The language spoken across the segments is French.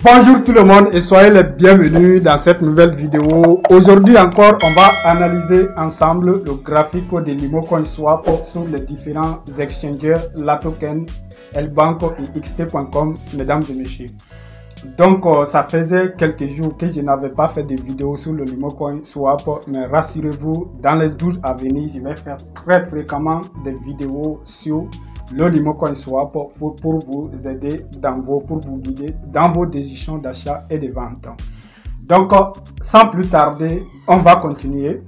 Bonjour tout le monde et soyez les bienvenus dans cette nouvelle vidéo. Aujourd'hui encore, on va analyser ensemble le graphique de LimoCoinSwap sur les différents exchangers, la token, Lbank et xt.com, mesdames et messieurs. Donc, ça faisait quelques jours que je n'avais pas fait de vidéo sur le LimoCoinSwap, mais rassurez-vous, dans les 12 à venir, je vais faire très fréquemment des vidéos sur le LimoCoinSwap pour vous aider pour vous guider dans vos décisions d'achat et de vente. Donc, sans plus tarder, on va continuer.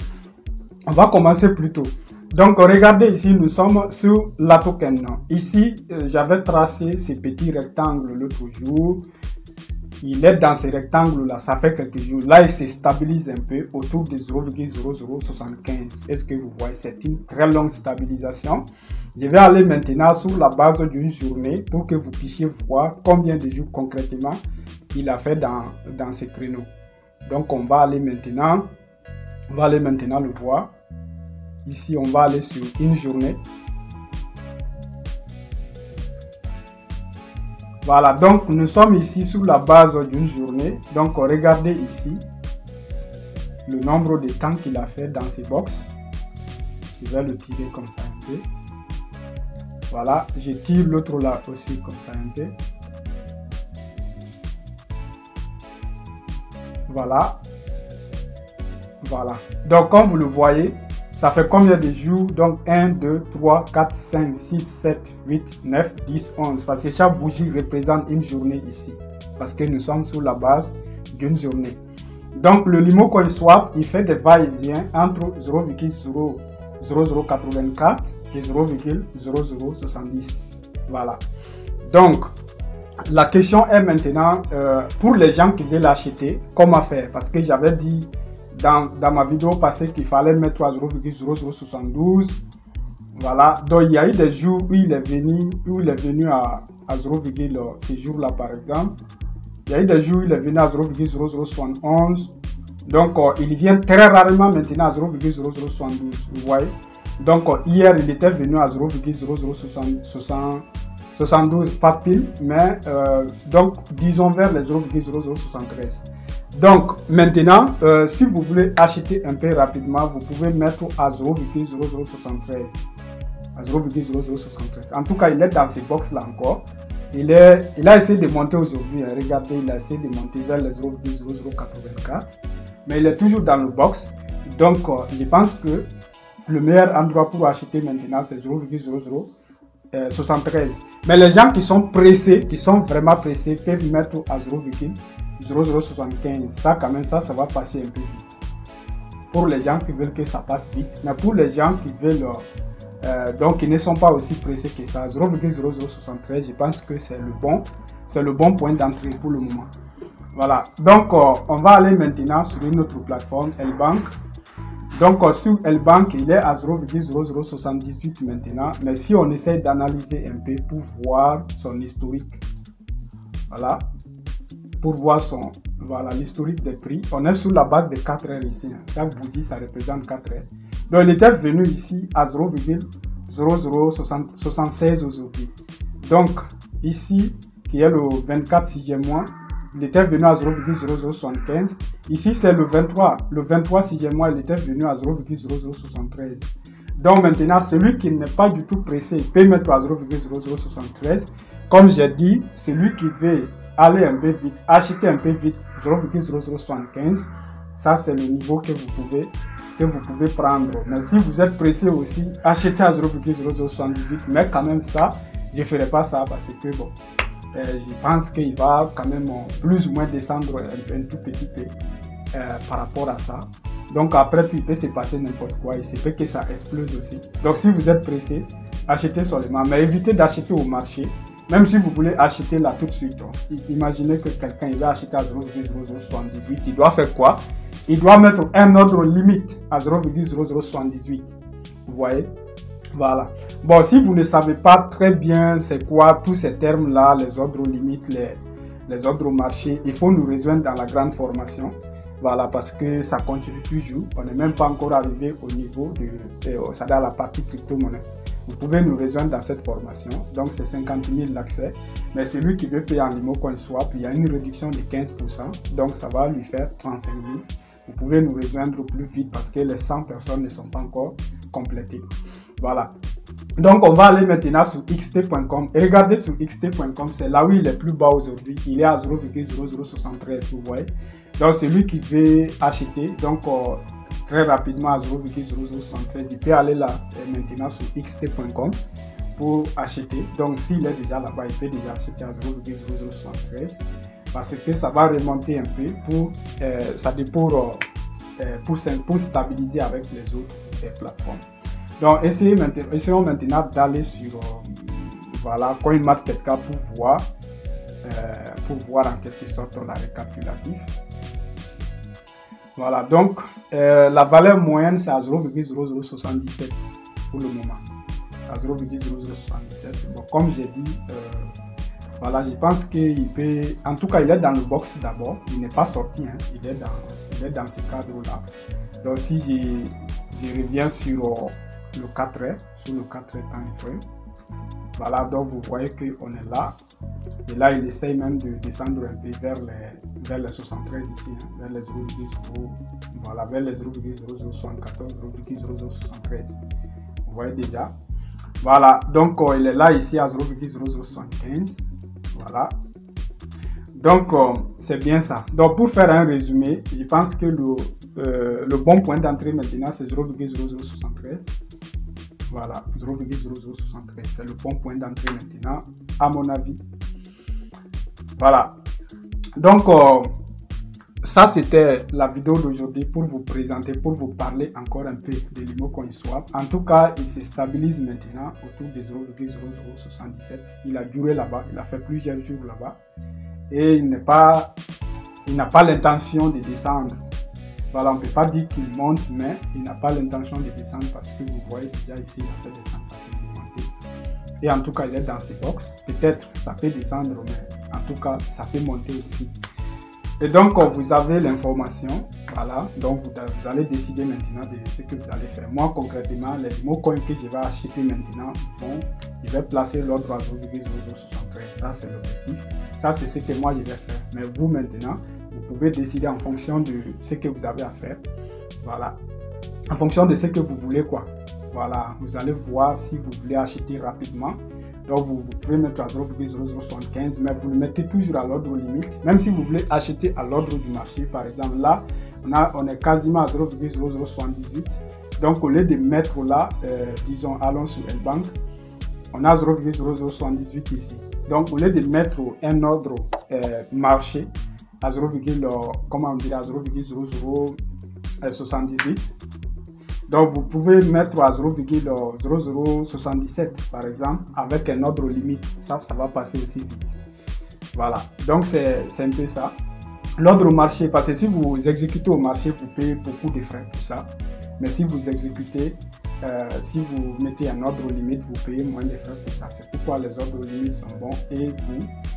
On va commencer plus tôt. Donc, regardez ici, nous sommes sur la token. Ici, j'avais tracé ces petits rectangles l'autre jour. Il est dans ces rectangles-là, ça fait quelques jours. Là, il se stabilise un peu autour de 0,0075. Est-ce que vous voyez? C'est une très longue stabilisation. Je vais aller maintenant sur la base d'une journée pour que vous puissiez voir combien de jours concrètement il a fait dans ce créneau. Donc, on va aller maintenant le voir. Ici, on va aller sur une journée. Voilà, donc nous sommes ici sur la base d'une journée. Donc regardez ici le nombre de temps qu'il a fait dans ces box. Je vais le tirer comme ça un peu. Voilà, je tire l'autre là aussi comme ça un peu. Voilà. Voilà. Donc comme vous le voyez, ça fait combien de jours? Donc 1, 2, 3, 4, 5, 6, 7, 8, 9, 10, 11. Parce que chaque bougie représente une journée ici. Parce que nous sommes sur la base d'une journée. Donc le LimoCoinSwap, il fait des va-et-vient entre 0,0084 et 0,0070. Voilà. Donc la question est maintenant, pour les gens qui veulent l'acheter, comment faire? Parce que j'avais dit dans ma vidéo passée qu'il fallait mettre à 0,0072. Voilà, donc il y a eu des jours où il est venu à 0, ces jours-là par exemple. Il y a eu des jours où il est venu à 0,0071. Donc il vient très rarement maintenant à 0,0072. Vous voyez. Donc hier il était venu à 0,0072, pas pile, mais donc disons vers les 0,0073. Donc maintenant, si vous voulez acheter un peu rapidement, vous pouvez mettre à 0,0073. À 0,0073. En tout cas, il est dans ces box là encore. Il a essayé de monter aujourd'hui. Hein. Regardez, il a essayé de monter vers les 0,0084. Mais il est toujours dans le box. Donc, je pense que le meilleur endroit pour acheter maintenant, c'est 0,0073. Mais les gens qui sont pressés, qui sont vraiment pressés, peuvent mettre à 0,0075. Ça quand même, ça va passer un peu vite. Pour les gens qui veulent que ça passe vite. Mais pour les gens qui veulent, donc ils ne sont pas aussi pressés que ça, 0,0073, je pense que c'est le bon point d'entrée pour le moment. Voilà. Donc on va aller maintenant sur une autre plateforme, Lbank. Donc sur Lbank, il est à 0,0078 maintenant. Mais si on essaie d'analyser un peu pour voir son historique, voilà. Pour voir l'historique des prix, on est sur la base de 4 heures ici. Chaque bougie, ça représente 4 heures. Donc, il était venu ici à 0,0076 aujourd'hui. Donc, ici, qui est le 24 6e mois, il était venu à 0,0075. Ici, c'est le 23 6e mois, il était venu à 0,0073. Donc, maintenant, celui qui n'est pas du tout pressé, il peut mettre à 0,0073. Comme j'ai dit, celui qui veut aller un peu vite, acheter un peu vite, 0,0075, ça c'est le niveau que vous pouvez prendre. Mais si vous êtes pressé aussi, achetez à 0,0078, mais quand même ça, je ne ferai pas ça parce que bon, je pense qu'il va quand même plus ou moins descendre un tout petit peu par rapport à ça. Donc après, il peut se passer n'importe quoi, il se peut que ça explose aussi. Donc si vous êtes pressé, achetez seulement, mais évitez d'acheter au marché. Même si vous voulez acheter là tout de suite, imaginez que quelqu'un va acheter à 0,0078, il doit faire quoi? Il doit mettre un ordre limite à 0,0078. Vous voyez? Voilà. Bon, si vous ne savez pas très bien c'est quoi tous ces termes-là, les ordres limites, les ordres marchés, il faut nous rejoindre dans la grande formation. Voilà, parce que ça continue toujours. On n'est même pas encore arrivé au niveau de la partie crypto-monnaie. vous pouvez nous rejoindre dans cette formation. Donc c'est 50 000 l'accès. Mais celui qui veut payer en Limo Coin Swap, il y a une réduction de 15%. Donc ça va lui faire 35 000. Vous pouvez nous rejoindre plus vite parce que les 100 personnes ne sont pas encore complétées. Voilà. Donc on va aller maintenant sur xt.com. Et regardez sur xt.com, c'est là où il est plus bas aujourd'hui. Il est à 0,0073, vous voyez. Donc celui qui veut acheter, donc très rapidement à 0,0073, il peut aller là maintenant sur xt.com pour acheter. Donc s'il est déjà là-bas, il peut déjà acheter à 0,0073 parce que ça va remonter un peu pour stabiliser avec les autres plateformes. Donc essayons maintenant d'aller sur voilà, CoinMarketCap pour voir en quelque sorte la récapitulatif. Voilà, donc la valeur moyenne c'est à 0,0077 pour le moment. À 0,0077. Bon, comme j'ai dit, voilà, je pense qu'il peut. En tout cas, il est dans le box d'abord. Il n'est pas sorti, hein. Il est dans ce cadre-là. Donc, si je reviens sur le 4 heures, sur le 4 heures time frame, voilà, donc vous voyez qu'on est là. Et là, il essaye même de descendre un peu vers les 73 ici, hein, vers les 0,0, voilà, vers les 0,0074, 0,0073. Vous voyez déjà. Voilà, donc il est là ici à 0,0075. Voilà. Donc, c'est bien ça. Donc, pour faire un résumé, je pense que le bon point d'entrée maintenant, c'est 0,0073. Voilà, 0,0073. C'est le bon point d'entrée maintenant, à mon avis. Voilà. Donc, ça, c'était la vidéo d'aujourd'hui pour vous présenter, pour vous parler encore un peu de Limo Coin Swap. En tout cas, il se stabilise maintenant autour de 0,0077. Il a duré là-bas, il a fait plusieurs jours là-bas. Et il n'a pas l'intention de descendre. Voilà, on ne peut pas dire qu'il monte, mais il n'a pas l'intention de descendre parce que vous voyez déjà ici, il a fait des tentatives de monter. Et en tout cas, il est dans ses box. Peut-être ça peut descendre, mais en tout cas, ça peut monter aussi. Et donc, vous avez l'information. Voilà, donc vous allez décider maintenant de ce que vous allez faire. Moi, concrètement, les Limo Coin que je vais acheter maintenant, je vais placer l'ordre à 0,0073. Ça, c'est l'objectif. Ça, c'est ce que moi, je vais faire. Mais vous, maintenant, vous pouvez décider en fonction de ce que vous avez à faire. Voilà. En fonction de ce que vous voulez, quoi. Voilà. Vous allez voir si vous voulez acheter rapidement. Donc, vous pouvez mettre à 0,0075, mais vous le mettez toujours à l'ordre limite. Même si vous voulez acheter à l'ordre du marché, par exemple, là, on est quasiment à 0,0078. Donc, au lieu de mettre là, disons, allons sur L-Bank, on a 0,0078 ici. Donc, au lieu de mettre un ordre marché à 0,078, donc vous pouvez mettre à 0,0077 par exemple avec un ordre limite. Ça va passer aussi vite. Voilà, donc c'est un peu ça. L'ordre au marché, parce que si vous exécutez au marché, vous payez beaucoup de frais pour ça. Mais si vous exécutez, si vous mettez un ordre limite, vous payez moins de frais pour ça. C'est pourquoi les ordres limites sont bons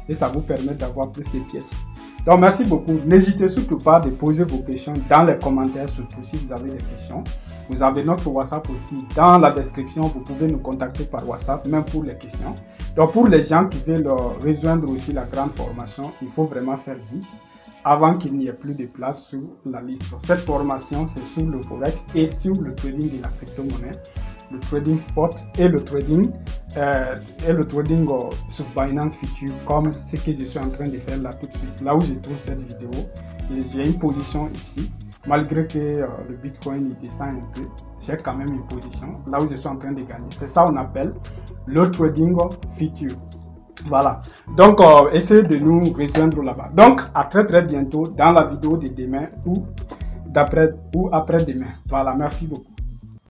et ça vous permet d'avoir plus de pièces. Donc merci beaucoup. N'hésitez surtout pas de poser vos questions dans les commentaires, surtout si vous avez des questions. Vous avez notre WhatsApp aussi dans la description. Vous pouvez nous contacter par WhatsApp, même pour les questions. Donc pour les gens qui veulent rejoindre aussi la grande formation, il faut vraiment faire vite avant qu'il n'y ait plus de place sur la liste. Cette formation, c'est sur le Forex et sur le trading de la crypto-monnaie, le trading spot et le trading sur Binance Future, comme ce que je suis en train de faire là tout de suite. Là où je trouve cette vidéo, j'ai une position ici. Malgré que le Bitcoin il descend un peu, j'ai quand même une position là où je suis en train de gagner. C'est ça qu'on appelle le trading future. Voilà, donc essayez de nous rejoindre là-bas. Donc à très bientôt dans la vidéo de demain ou après-demain. Voilà, merci beaucoup.